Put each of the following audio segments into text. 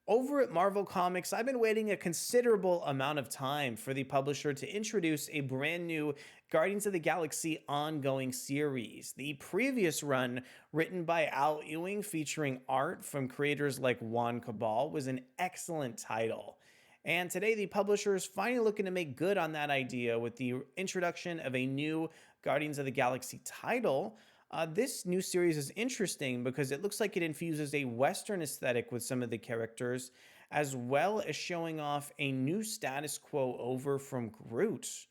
Over at Marvel Comics, I've been waiting a considerable amount of time for the publisher to introduce a brand new Guardians of the Galaxy ongoing series. The previous run, written by Al Ewing, featuring art from creators like Juan Cabal, was an excellent title. And today, the publisher is finally looking to make good on that idea with the introduction of a new Guardians of the Galaxy title. This new series is interesting because it looks like it infuses a Western aesthetic with some of the characters, as well as showing off a new status quo over from Groot.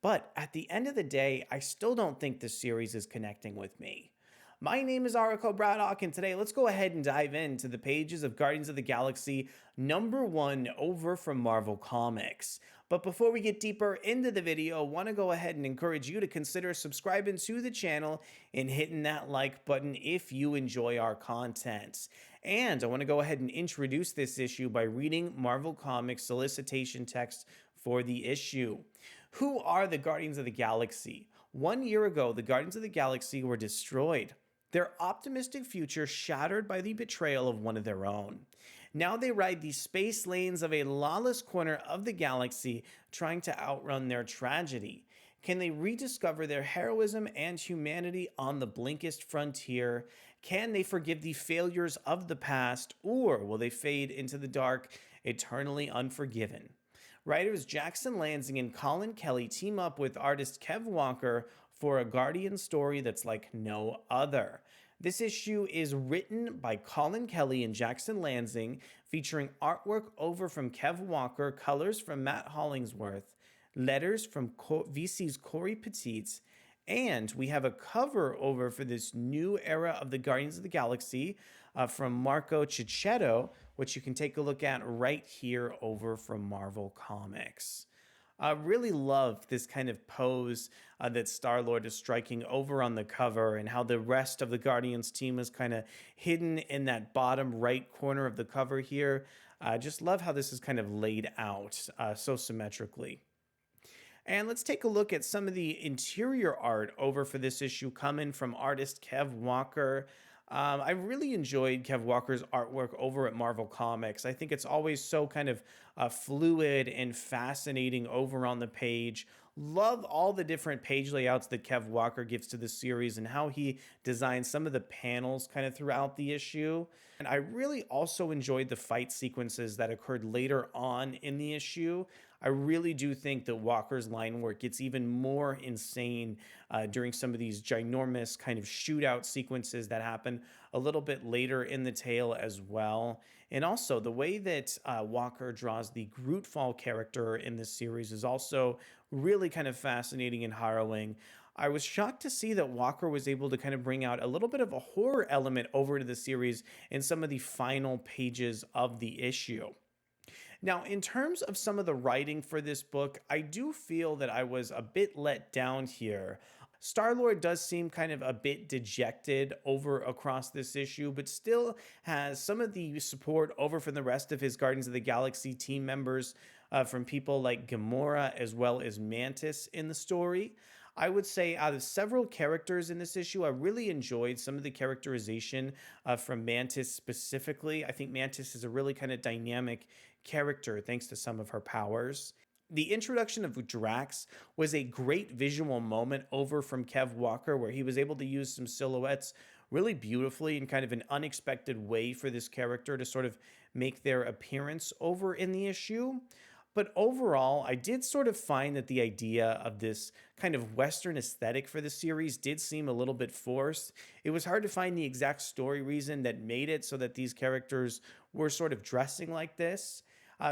But at the end of the day, I still don't think this series is connecting with me. My name is Arico Braddock, and today let's go ahead and dive into the pages of Guardians of the Galaxy #1 over from Marvel Comics. But before we get deeper into the video, I want to go ahead and encourage you to consider subscribing to the channel and hitting that like button if you enjoy our content. And I want to go ahead and introduce this issue by reading Marvel Comics solicitation text for the issue. Who are the Guardians of the Galaxy? 1 year ago, the Guardians of the Galaxy were destroyed, their optimistic future shattered by the betrayal of one of their own. Now they ride the space lanes of a lawless corner of the galaxy, trying to outrun their tragedy. Can they rediscover their heroism and humanity on the bleakest frontier? Can they forgive the failures of the past, or will they fade into the dark, eternally unforgiven? Writers Jackson Lanzing and Collin Kelly team up with artist Kev Walker for a Guardian story that's like no other. This issue is written by Collin Kelly and Jackson Lanzing, featuring artwork over from Kev Walker, colors from Matt Hollingsworth, letters from VC's Cory Petit, and we have a cover over for this new era of the Guardians of the Galaxy from Marco Checchetto, which you can take a look at right here over from Marvel Comics. I really love this kind of pose that Starlord is striking over on the cover, and how the rest of the Guardians team is kind of hidden in that bottom right corner of the cover here. I just love how this is kind of laid out so symmetrically. And let's take a look at some of the interior art over for this issue coming from artist Kev Walker. I really enjoyed Kev Walker's artwork over at Marvel Comics. I think it's always so kind of fluid and fascinating over on the page. Love all the different page layouts that Kev Walker gives to the series and how he designs some of the panels kind of throughout the issue. And I really also enjoyed the fight sequences that occurred later on in the issue. I really do think that Walker's line work gets even more insane during some of these ginormous kind of shootout sequences that happen a little bit later in the tale as well. And also the way that Walker draws the grootfall character in this series is also really kind of fascinating and harrowing. I was shocked to see that Walker was able to kind of bring out a little bit of a horror element over to the series in some of the final pages of the issue. Now, in terms of some of the writing for this book, I do feel that I was a bit let down here. Starlord does seem kind of a bit dejected over across this issue, but still has some of the support over from the rest of his Guardians of the Galaxy team members, from people like Gamora as well as Mantis in the story. I would say out of several characters in this issue, I really enjoyed some of the characterization from Mantis specifically. I think Mantis is a really kind of dynamic character thanks to some of her powers. The introduction of Drax was a great visual moment over from Kev Walker, where he was able to use some silhouettes really beautifully in kind of an unexpected way for this character to sort of make their appearance over in the issue. But overall, I did sort of find that the idea of this kind of Western aesthetic for the series did seem a little bit forced. It was hard to find the exact story reason that made it so that these characters were sort of dressing like this.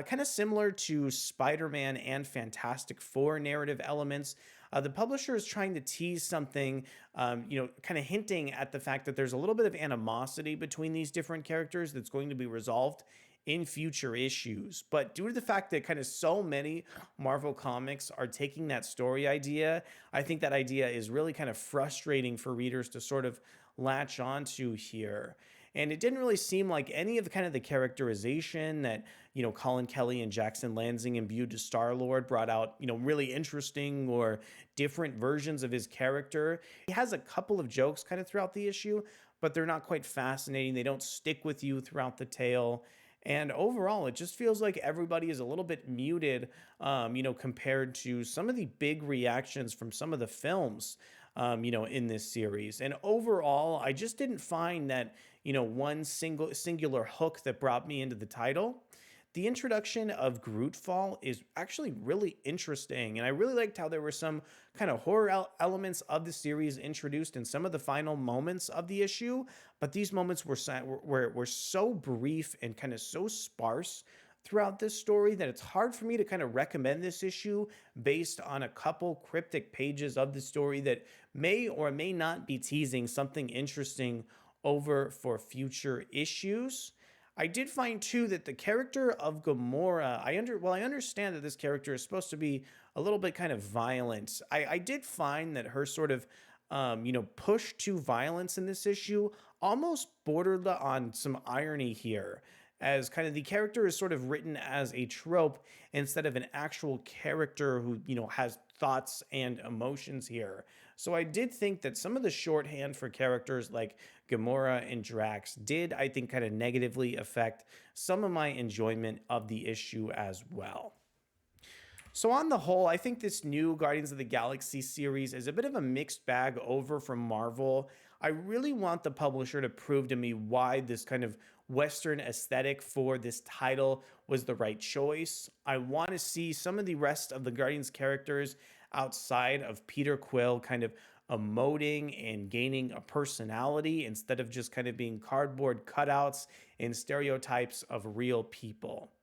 Kind of similar to Spider-Man and Fantastic Four narrative elements, the publisher is trying to tease something, kind of hinting at the fact that there's a little bit of animosity between these different characters that's going to be resolved in future issues. But due to the fact that kind of so many Marvel comics are taking that story idea, I think that idea is really kind of frustrating for readers to sort of latch onto here. And it didn't really seem like any of the kind of the characterization that, Collin Kelly and Jackson Lanzing imbued to Starlord brought out, really interesting or different versions of his character. He has a couple of jokes kind of throughout the issue, but they're not quite fascinating. They don't stick with you throughout the tale. And overall, it just feels like everybody is a little bit muted, compared to some of the big reactions from some of the films, in this series. And overall, I just didn't find that, one singular hook that brought me into the title. The introduction of Grootfall is actually really interesting, and I really liked how there were some kind of horror elements of the series introduced in some of the final moments of the issue, but these moments were so brief and kind of so sparse throughout this story that it's hard for me to kind of recommend this issue based on a couple cryptic pages of the story that may or may not be teasing something interesting over for future issues. I did find too that the character of Gamora, I understand that this character is supposed to be a little bit kind of violent. I did find that her sort of push to violence in this issue almost bordered on some irony here, as kind of the character is sort of written as a trope instead of an actual character who, has thoughts and emotions here. So I did think that some of the shorthand for characters like Gamora and Drax did, I think, kind of negatively affect some of my enjoyment of the issue as well. So, on the whole, I think this new Guardians of the Galaxy series is a bit of a mixed bag over from Marvel. I really want the publisher to prove to me why this kind of Western aesthetic for this title was the right choice. I want to see some of the rest of the Guardians characters outside of peterquill kind of emoting and gaining a personality instead of just kind of being cardboard cutouts and stereotypes of real people.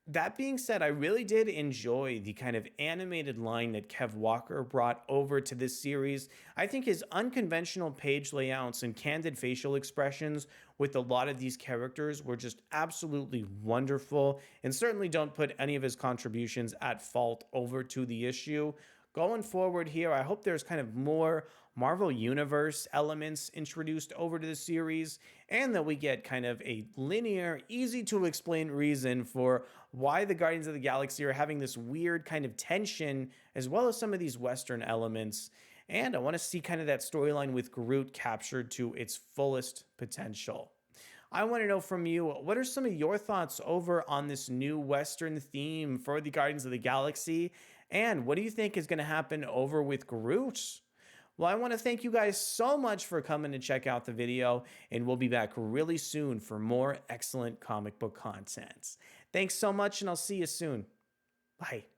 That being said, I really did enjoy the kind of animated line that Kev Walker brought over to this series. I think his unconventional page layouts and candid facial expressions with a lot of these characters were just absolutely wonderful, and certainly don't put any of his contributions at fault over to the issue. Going forward here, I hope there's kind of more Marvel Universe elements introduced over to the series, and that we get kind of a linear, easy to explain reason for why the Guardians of the Galaxy are having this weird kind of tension, as well as some of these Western elements. And I want to see kind of that storyline with Groot captured to its fullest potential. I want to know from you, what are some of your thoughts over on this new Western theme for the Guardians of the Galaxy? And what do you think is going to happen over with Groot? Well, I want to thank you guys so much for coming to check out the video, and we'll be back really soon for more excellent comic book content. Thanks so much, and I'll see you soon. Bye.